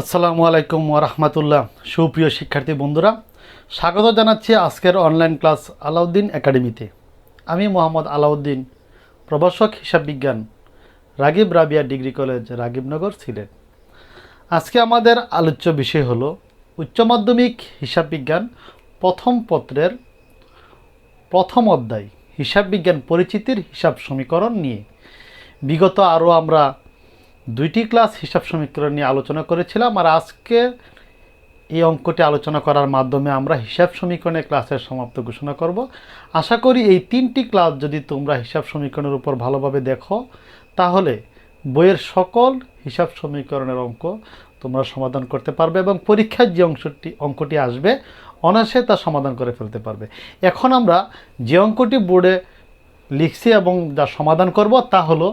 আসসালামু আলাইকুম ওয়া রাহমাতুল্লাহ। সুপ্রিয় শিক্ষার্থী বন্ধুরা, স্বাগত জানাচ্ছি আজকের অনলাইন ক্লাস আলাউদ্দিন একাডেমিতে। আমি মোহাম্মদ আলাউদ্দিন, প্রভাষক হিসাব বিজ্ঞান, রাগিব রাবিয়া ডিগ্রি কলেজ, রাগিবনগর, সিলেট। আজকে আমাদের আলোচ্য বিষয় হলো উচ্চ মাধ্যমিক হিসাব বিজ্ঞান প্রথম পত্রের প্রথম অধ্যায় হিসাব বিজ্ঞান পরিচিতির হিসাব সমীকরণ নিয়ে। বিগত আরও আমরা 2টি ক্লাস হিসাব সমীকরণ নিয়ে আলোচনা করেছিলাম, আর আজকে এই অঙ্কটি আলোচনা করার মাধ্যমে আমরা হিসাব সমীকরণের ক্লাসের সমাপ্ত ঘোষণা করব। আশা করি এই 3টি ক্লাস যদি তোমরা হিসাব সমীকরণের উপর ভালোভাবে দেখো, তাহলে বইয়ের সকল হিসাব সমীকরণের অঙ্ক তোমরা সমাধান করতে পারবে এবং পরীক্ষার যে অঙ্কটি আসবে অনায়াসে তা সমাধান করে ফেলতে পারবে। এখন আমরা যে অঙ্কটি বোর্ডে লিখছি এবং যা সমাধান করব তা হলো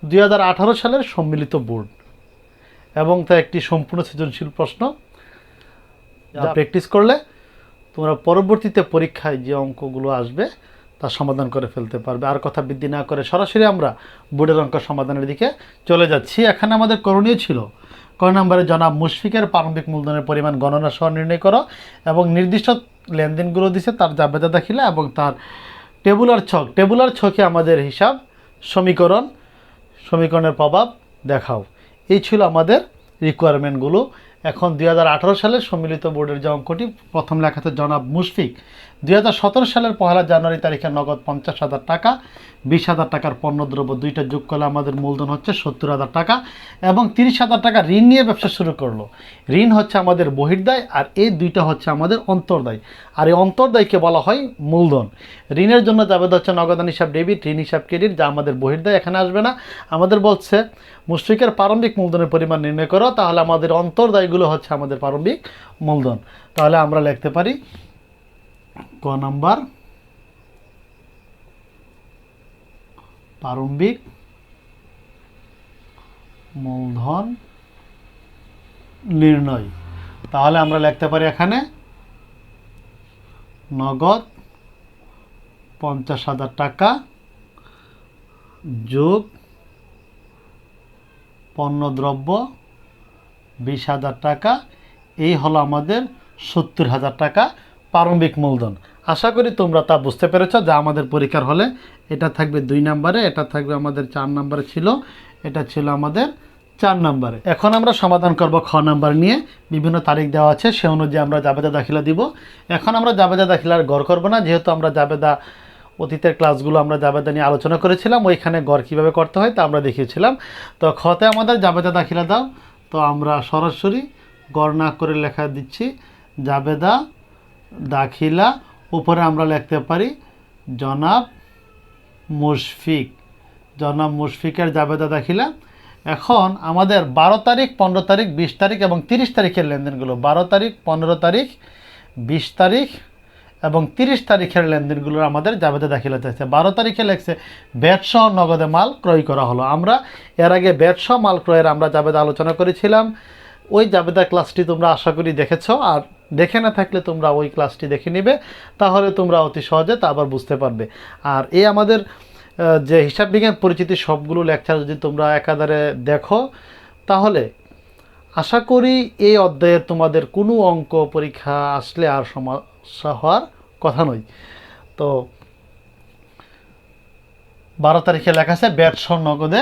2018 সালের সম্মিলিত বোর্ড, এবং তা একটি সম্পূর্ণ সৃজনশীল প্রশ্ন, যা প্র্যাকটিস করলে তোমরা পরবর্তীতে পরীক্ষায় যে অঙ্কগুলো আসবে তা সমাধান করে ফেলতে পারবে। আর কথা বৃদ্ধি না করে সরাসরি আমরা বোর্ডের অঙ্ক সমাধানের দিকে চলে যাচ্ছি। এখানে আমাদের করণীয় ছিল ক নম্বরে জনাব মুশফিকের প্রারম্ভিক মূলধনের পরিমাণ গণনা সহ নির্ণয় করো, এবং নির্দিষ্ট লেনদেনগুলো দিছে তার জাবেদা দাখিলা এবং তার টেবুলার ছকে আমাদের হিসাব সমীকরণের প্রভাব দেখাও। এই ছিল আমাদের রিকোয়ারমেন্টগুলো। এখন 2018 সালের সম্মিলিত বোর্ডের যে অঙ্কটি প্রথম লেখাতে জনাব মুশফিক 2017 সালের 1 জানুয়ারি তারিখে নগদ 50,000 টাকা, 20,000 টাকার পণ্যদ্রব্য দুইটা যোগ করলে আমাদের মূলধন হচ্ছে 70,000 টাকা, এবং 30,000 টাকা ঋণ নিয়ে ব্যবসা শুরু করলো। ঋণ হচ্ছে আমাদের বহির্দায়, আর এই দুইটা হচ্ছে আমাদের অন্তর্দায়, আর এই অন্তর্দায়কে বলা হয় মূলধন। ঋণের জন্য যাবে হচ্ছে নগদান হিসাব ডেবিট, ঋণ হিসাব ক্রেডিট, যা আমাদের বহির্দায় এখানে আসবে না। আমাদের বলছে মুশফিকের প্রারম্ভিক মূলধনের পরিমাণ নির্ণয় করো, তাহলে আমাদের অন্তর্দায়গুলো হচ্ছে আমাদের প্রারম্ভিক মূলধন। তাহলে আমরা লিখতে পারি ক নাম্বার প্রারম্ভিক মূলধন নির্ণয়। তাহলে আমরা লিখতে পারি এখানে নগদ 50,000 টাকা যোগ পণ্যদ্রব্য 20,000 টাকা, এই হলো আমাদের 70,000 টাকা প্রারম্ভিক মূলধন। আশা করি তোমরা তা বুঝতে পেরেছ। যা আমাদের পরীক্ষার হলে এটা থাকবে 2 নম্বরে, এটা থাকবে আমাদের 4 নম্বরে, এটা ছিল আমাদের 4 নম্বরে। এখন আমরা সমাধান করব খ নাম্বার নিয়ে। বিভিন্ন তারিখ দেওয়া আছে, সে অনুযায়ী আমরা জাবেদা দাখিলা দিব। এখন আমরা জাবেদা দাখিলার গড় করব না, যেহেতু আমরা জাবেদা অতীতের ক্লাসগুলো আমরা জাবেদা নিয়ে আলোচনা করেছিলাম, ওইখানে গড় কীভাবে করতে হয় তা আমরা দেখিয়েছিলাম। তো খতে আমাদের জাবেদা দাখিলা দাও, তো আমরা সরাসরি গড় না করে লেখা দিচ্ছি জাবেদা দাখিলা। উপরে আমরা লিখতে পারি জনাব মুশফিকের জাবেদা দাখিলা। এখন আমাদের 12 তারিখ, 15 তারিখ, 20 তারিখ এবং 30 তারিখের লেনদেনগুলো, 12 তারিখ, 15 তারিখ, 20 তারিখ এবং 30 তারিখের লেনদেনগুলোর আমাদের জাবেদা দাখিলা চাইছে। 12 তারিখে লেখছে ব্যাট সহ নগদে মাল ক্রয় করা হলো। আমরা এর আগে ব্যাট সহ মাল ক্রয়ের আমরা জাবেদা আলোচনা করেছিলাম। ওই জাবেদা ক্লাসটি তোমরা আশা করি দেখেছো, আর দেখে না থাকলে তোমরা ওই ক্লাসটি দেখে নিবে, তাহলে তোমরা অতি সহজে তা আবার বুঝতে পারবে। আর এই আমাদের যে হিসাব বিজ্ঞান পরিচিতি সবগুলো লেকচার যদি তোমরা একাধারে দেখো, তাহলে আশা করি এই অধ্যায়ে তোমাদের কোনো অঙ্ক পরীক্ষা আসলে আর সমস্যা হওয়ার কথা নয়। তো 12 তারিখে লেখা আছে ব্যাট সহ নগদে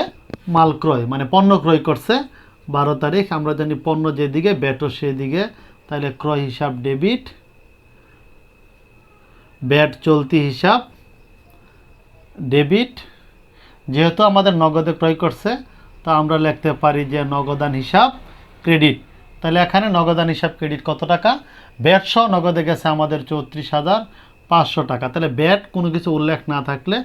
মাল ক্রয়, মানে পণ্য ক্রয় করছে 12 তারিখ। আমরা জানি পণ্য যেদিকে ব্যাটও সেদিকে, তাহলে ক্রয় হিসাব ডেবিট, ব্যাট চলতি হিসাব ডেবিট। যেহেতু আমাদের নগদে ক্রয় করছে, তা আমরা লিখতে পারি যে নগদান হিসাব ক্রেডিট। তাহলে এখানে নগদান হিসাব ক্রেডিট কত টাকা? ব্যাট সহ নগদে গেছে আমাদের 34,500 টাকা। তাহলে ব্যাট কোনো কিছু উল্লেখ না থাকলে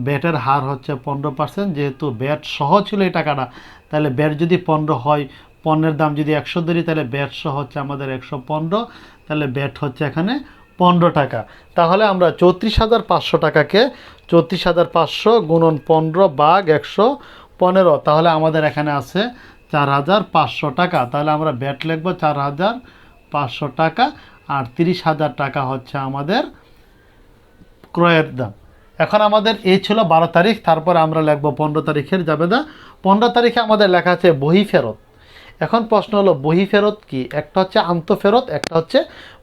ব্যাটের হার হচ্ছে 15%। যেহেতু ব্যাট সহ ছিল এই টাকাটা, তাহলে ব্যাট যদি 15 হয়, পণ্যের দাম যদি 100 ধরি, তাহলে ব্যাট সহ হচ্ছে আমাদের 115, তাহলে ব্যাট হচ্ছে এখানে 15 টাকা। তাহলে আমরা 34,500 টাকাকে 34,500 গুণন 15 ভাগ 115, তাহলে আমাদের এখানে আছে 4,500 টাকা। তাহলে আমরা ব্যাট লিখব 4,500 টাকা, আর 30,000 টাকা হচ্ছে আমাদের ক্রয়ের দাম। এখন আমাদের এই ছিল 12 তারিখ, তারপর আমরা লিখব 15 তারিখের জাবেদা। 15 তারিখে আমাদের লেখা আছে বহি ফেরত। এখন প্রশ্ন হলো বহি ফেরত কি? একটা হচ্ছে আন্তঃফেরত, একটা হচ্ছে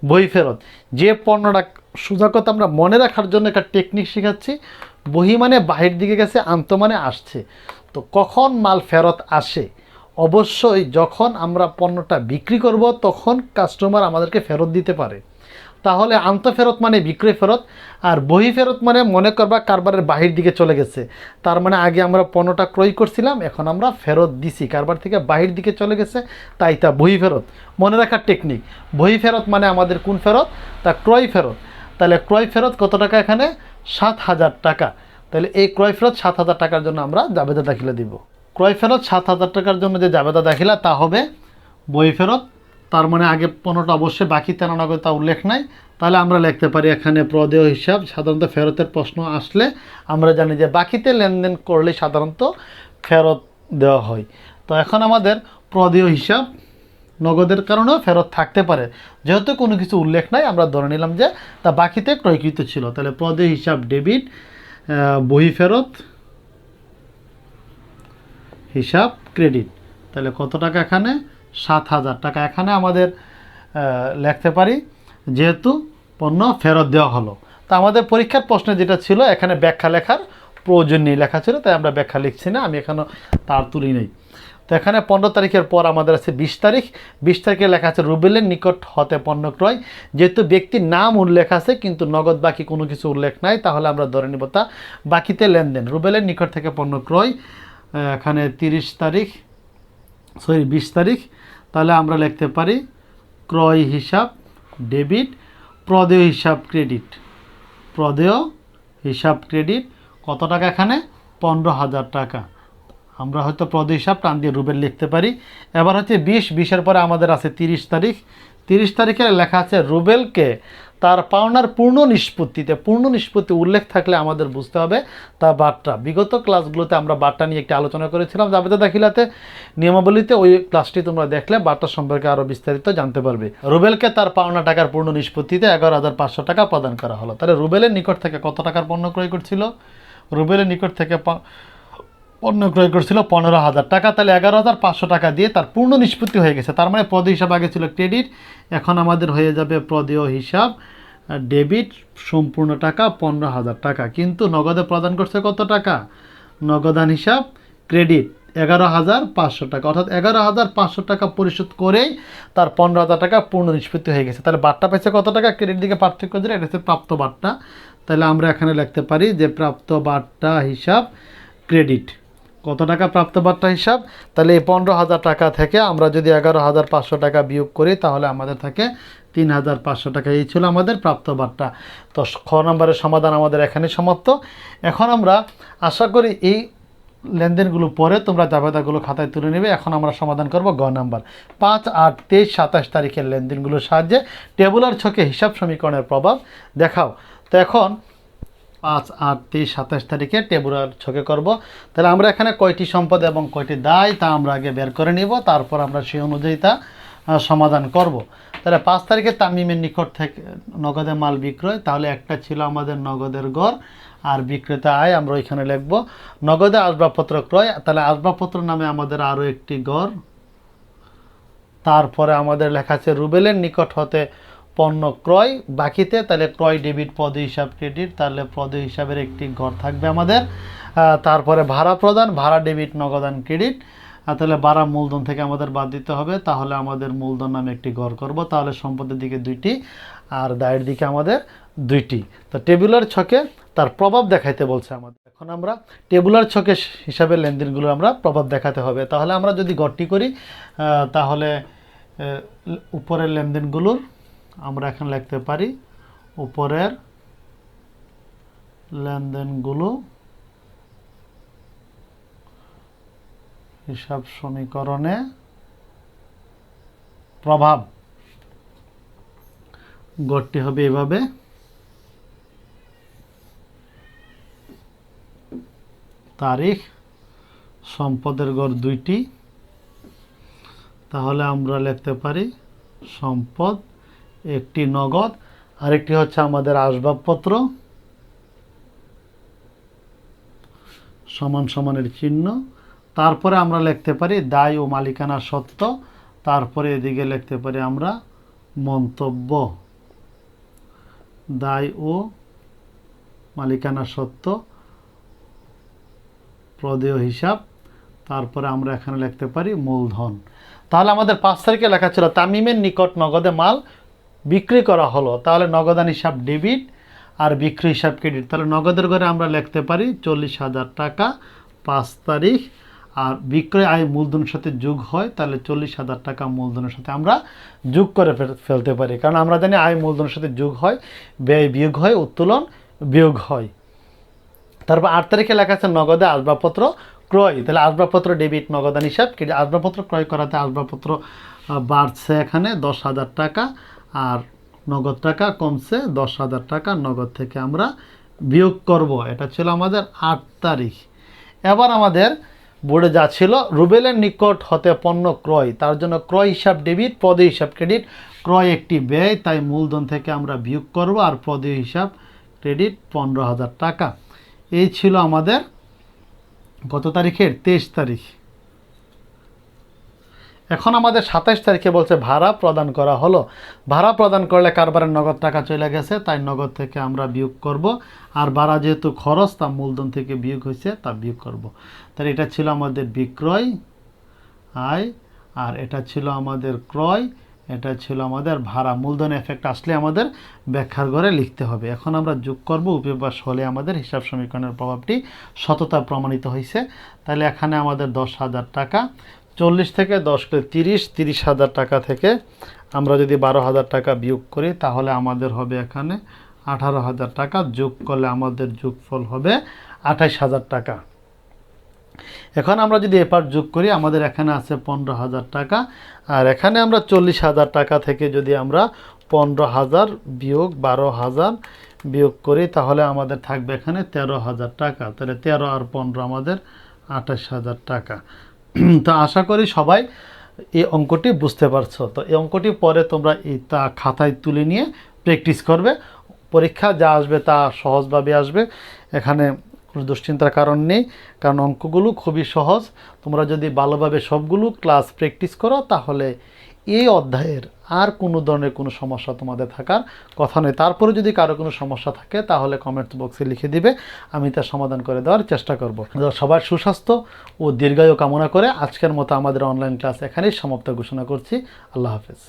বহি ফেরত। যে পণ্যটা, সোজা কথা আমরা মনে রাখার জন্য একটা টেকনিক শেখাচ্ছি। বহি মানে বাহির দিকে গেছে, আন্ত মানে আসছে। তো কখন মাল ফেরত আসে? অবশ্যই যখন আমরা পণ্যটা বিক্রি করব তখন কাস্টমার আমাদেরকে ফেরত দিতে পারে। তাহলে আন্তঃফেরত মানে বিক্রয় ফেরত, আর বহি ফেরত মানে মনে করবা কারবারের বাহির দিকে চলে গেছে। তার মানে আগে আমরা পণ্যটা ক্রয় করছিলাম, এখন আমরা ফেরত দিছি, কারবার থেকে বাহির দিকে চলে গেছে, তাই তা বহি ফেরত। মনে রাখার টেকনিক, বহি ফেরত মানে আমাদের কোন ফেরত? তা ক্রয় ফেরত। তাহলে ক্রয় ফেরত কত টাকা? এখানে 7,000 টাকা। তাহলে এই ক্রয় ফেরত 7,000 টাকার জন্য আমরা জাবেদা দাখিলা দিব। ক্রয় ফেরত 7,000 টাকার জন্য যে জাবেদা দাখিলা, তা হবে বই ফেরত। তার মানে আগে পণ্যটা অবশ্যই বাকিতে আনা নগদ, তা উল্লেখ নাই। তাহলে আমরা লিখতে পারি এখানে প্রদেয় হিসাব। সাধারণত ফেরতের প্রশ্ন আসলে আমরা জানি যে বাকিতে লেনদেন করলে সাধারণত ফেরত দেওয়া হয়। তো এখন আমাদের প্রদেয় হিসাব, নগদের কারণেও ফেরত থাকতে পারে, যেহেতু কোনো কিছু উল্লেখ নাই আমরা ধরে নিলাম যে তা বাকিতে ক্রয়কৃত ছিল। তাহলে প্রদেয় হিসাব ডেবিট, বহি ফেরত হিসাব ক্রেডিট। তাহলে কত টাকা? এখানে 7,000 টাকা। এখানে আমাদের লিখতে পারি যেহেতু পণ্য ফেরত দেওয়া হলো। তা আমাদের পরীক্ষার প্রশ্নে যেটা ছিল, এখানে ব্যাখ্যা লেখার প্রয়োজন নেই, লেখা ছিল, তাই আমরা ব্যাখ্যা লিখছি না, আমি এখানে তার তুলি নেই। তো এখানে 15 তারিখের পর আমাদের আছে 20 তারিখ। 20 তারিখে লেখা আছে রুবেলের নিকট হতে পণ্য ক্রয়। যেহেতু ব্যক্তির নাম উল্লেখ আছে কিন্তু নগদ বাকি কোনো কিছু উল্লেখ নাই, তাহলে আমরা ধরে নিব তা বাকিতে লেনদেন। রুবেলের নিকট থেকে পণ্য ক্রয়, এখানে 20 তারিখ। তাহলে আমরা লিখতে পারি ক্রয় হিসাব ডেবিট, প্রদেয় হিসাব ক্রেডিট। প্রদেয় হিসাব ক্রেডিট কত টাকা? এখানে 15,000 টাকা। আমরা হয়তো প্রদেয় হিসাব টান দিয়ে রুবেল লিখতে পারি। এবার হচ্ছে 20-20-এর পরে আমাদের আছে 30 তারিখ। 30 তারিখে লেখা আছে রুবেলকে তার পাওনার পূর্ণ নিষ্পত্তি উল্লেখ থাকলে আমাদের বুঝতে হবে তা বার্তা। বিগত ক্লাসগুলোতে আমরা বার্তা নিয়ে একটি আলোচনা করেছিলাম জাবেদা দাখিলাতে, নিয়মাবলীতে। ওই ক্লাসটি তোমরা দেখলে বার্তা সম্পর্কে আরও বিস্তারিত জানতে পারবে। রুবেলকে তার পাওনা টাকার পূর্ণ নিষ্পত্তিতে 11,500 টাকা প্রদান করা হলো। তাহলে রুবেলের নিকট থেকে কত টাকার পণ্য ক্রয় করছিল? রুবেলের নিকট থেকে পণ্য ক্রয় করছিল 15,000 টাকা। তাহলে 11,500 টাকা দিয়ে তার পূর্ণ নিষ্পত্তি হয়ে গেছে। তার মানে প্রদেয় হিসাব আগে ছিল ক্রেডিট, এখন আমাদের হয়ে যাবে প্রদেয় হিসাব ডেবিট, সম্পূর্ণ টাকা 15,000 টাকা। কিন্তু নগদে প্রদান করছে কত টাকা? নগদান হিসাব ক্রেডিট 11,500 টাকা, অর্থাৎ 11,500 টাকা পরিশোধ করেই তার 15,000 টাকা পূর্ণ নিষ্পত্তি হয়ে গেছে। তাহলে বার্তা পেয়েছে কত টাকা? ক্রেডিট দিকে পার্থক্য দিলে এটা হচ্ছে প্রাপ্ত বার্তা। তাহলে আমরা এখানে লিখতে পারি যে প্রাপ্ত বার্তা হিসাব ক্রেডিট। কত টাকা প্রাপ্ত বার্তা হিসাব? তাহলে এই 15,000 টাকা থেকে আমরা যদি 11,500 টাকা বিয়োগ করি তাহলে আমাদের থাকে 3,500 টাকা। এই ছিল আমাদের প্রাপ্ত বার্তা। তো খ নম্বরের সমাধান আমাদের এখানে সমাপ্ত। এখন আমরা আশা করি এই লেনদেনগুলো পরে তোমরা জাবেদাগুলো খাতায় তুলে নেবে। এখন আমরা সমাধান করব গ নাম্বার। 5, 8, 23, 27 তারিখের লেনদেনগুলোর সাহায্যে টেবুলার ছকে হিসাব সমীকরণের প্রভাব দেখাও। তো এখন 5, 8, 23, 27 তারিখে টেবুলার ছকে করব। তাহলে আমরা এখানে কয়টি সম্পদ এবং কয়টি দায় তা আমরা আগে বের করে নিব, তারপর আমরা সেই অনুযায়ী তা সমাধান করব। তাহলে 5 তারিখে তামিমের নিকট থেকে নগদে মাল বিক্রয়। তাহলে একটা ছিল আমাদের নগদের গড় আর বিক্রেতা আয়, আমরা ওইখানে লিখব নগদে আসবাবপত্র ক্রয়। তাহলে আসবাবপত্র নামে আমাদের আরও একটি গড়। তারপরে আমাদের লেখা আছে রুবেলের নিকট হতে পণ্য ক্রয় বাকিতে, তাহলে ক্রয় ডেবিট, প্রদেয় হিসাব ক্রেডিট। তাহলে প্রদেয় হিসাবের একটি ঘর থাকবে আমাদের। তারপরে ভাড়া প্রদান, ভাড়া ডেবিট, নগদান ক্রেডিট। তাহলে ভাড়া মূলধন থেকে আমাদের বাদ দিতে হবে, তাহলে আমাদের মূলধন নামে একটি ঘর করব। তাহলে সম্পদের দিকে 2টি আর দায়ের দিকে আমাদের 2টি। তো টেবুলার ছকে তার প্রভাব দেখাইতে বলছে আমাদের। এখন আমরা টেবুলার ছকে হিসাবে লেনদেনগুলো আমরা প্রভাব দেখাতে হবে। তাহলে আমরা যদি গড়টি করি তাহলে উপরের লেনদেনগুলোর আমরা এখন লিখতে পারি উপরের লেনদেনগুলো হিসাব সমীকরণে প্রভাব। গড়টি হবে এভাবে, তারিখ, সম্পদের গড় 2টি। তাহলে আমরা লিখতে পারি সম্পদ, একটি নগদ, আরেকটি হচ্ছে আমাদের আসবাবপত্র, সমান সমানের চিহ্ন। তারপরে আমরা লিখতে পারি দায় ও মালিকানা সত্ত্ব, তারপরে এদিকে লিখতে পারি আমরা মন্তব্য, দায় ও মালিকানা সত্ত্ব, প্রদেয় হিসাব, তারপরে আমরা এখানে লিখতে পারি মূলধন। তাহলে আমাদের 5 তারিখে লেখা ছিল তামিমের নিকট নগদে মাল বিক্রি করা হলো, তাহলে নগদান হিসাব ডেবিট আর বিক্রি হিসাব ক্রেডিট। তাহলে নগদের ঘরে আমরা লিখতে পারি 40,000 টাকা 5 তারিখ, আর বিক্রয় আয় মূলধনের সাথে যোগ হয়, তাহলে 40,000 টাকা মূলধনের সাথে আমরা যোগ করে ফেলতে পারি, কারণ আমরা জানি আয় মূলধনের সাথে যোগ হয়, ব্যয় বিয়োগ হয়, উত্তোলন বিয়োগ হয়। তারপর 8 তারিখে লেখা আছে নগদে আসবাবপত্র ক্রয়, তাহলে আসবাবপত্র ডেবিট নগদান হিসাব ক্রেডিট। আসবাবপত্র ক্রয় করাতে আসবাবপত্র বাড়ছে এখানে 10,000 টাকা, আর নগদ টাকা কমছে 10,000 টাকা, নগদ থেকে আমরা বিয়োগ করব। এটা ছিল আমাদের 8 তারিখ। এবার আমাদের বোর্ডে যা ছিল রুবেলের নিকট হতে পণ্য ক্রয়, তার জন্য ক্রয় হিসাব ডেবিট, পদে হিসাব ক্রেডিট। ক্রয় একটি ব্যয়, তাই মূলধন থেকে আমরা বিয়োগ করব, আর পদে হিসাব ক্রেডিট 15,000 টাকা। এই ছিল আমাদের গত তারিখের 23 তারিখ। এখন আমাদের 27 তারিখে বলছে ভাড়া প্রদান করা হলো। ভাড়া প্রদান করলে কারবারের নগদ টাকা চলে গেছে, তাই নগদ থেকে আমরা বিয়োগ করব, আর ভাড়া যেহেতু খরচ তা মূলধন থেকে বিয়োগ হয়েছে তা বিয়োগ করব। তাহলে এটা ছিল আমাদের বিক্রয় আয়, আর এটা ছিল আমাদের ক্রয়, এটা ছিল আমাদের ভাড়া। মূলধন এফেক্ট আসলে আমাদের ব্যাখ্যার ঘরে লিখতে হবে। এখন আমরা যোগ করব, উপবাস হলে আমাদের হিসাব সমীকরণের প্রভাবটি সততা প্রমাণিত হয়েছে। তাহলে এখানে আমাদের 10,000 টাকা, 40 থেকে 10 করে 30,000 টাকা থেকে আমরা যদি 12,000 টাকা বিয়োগ করি, তাহলে আমাদের হবে এখানে 18,000 টাকা। যোগ করলে আমাদের যোগফল হবে 28,000 টাকা। এখন আমরা যদি এপার যোগ করি, আমাদের এখানে আছে 15,000 টাকা, আর এখানে আমরা 40,000 টাকা থেকে যদি আমরা 15,000 বিয়োগ 12,000 বিয়োগ করি, তাহলে আমাদের থাকবে এখানে 13,000 টাকা। তাহলে 13 আর 15 আমাদের 28,000 টাকা। তো আশা করি সবাই এই অঙ্কটি বুঝতে পারছো। তো এই অঙ্কটি পরে তোমরা তা খাতায় তুলে নিয়ে প্র্যাকটিস করবে। পরীক্ষা যা আসবে তা সহজভাবে আসবে, এখানে কোনো দুশ্চিন্তার কারণ নেই, কারণ অঙ্কগুলো খুবই সহজ। তোমরা যদি ভালোভাবে সবগুলো ক্লাস প্র্যাকটিস করো, তাহলে এই অধ্যায়ের আর কোনো ধরনের কোনো সমস্যা তোমাদের থাকার কথা নেই। তারপরে যদি কারো কোনো সমস্যা থাকে, তাহলে কমেন্ট বক্সে লিখে দিবে, আমি তার সমাধান করে দেওয়ার চেষ্টা করব। সবার সুস্বাস্থ্য ও দীর্ঘায়ু কামনা করে আজকের মতো আমাদের অনলাইন ক্লাস এখানেই সমাপ্ত ঘোষণা করছি। আল্লাহ হাফেজ।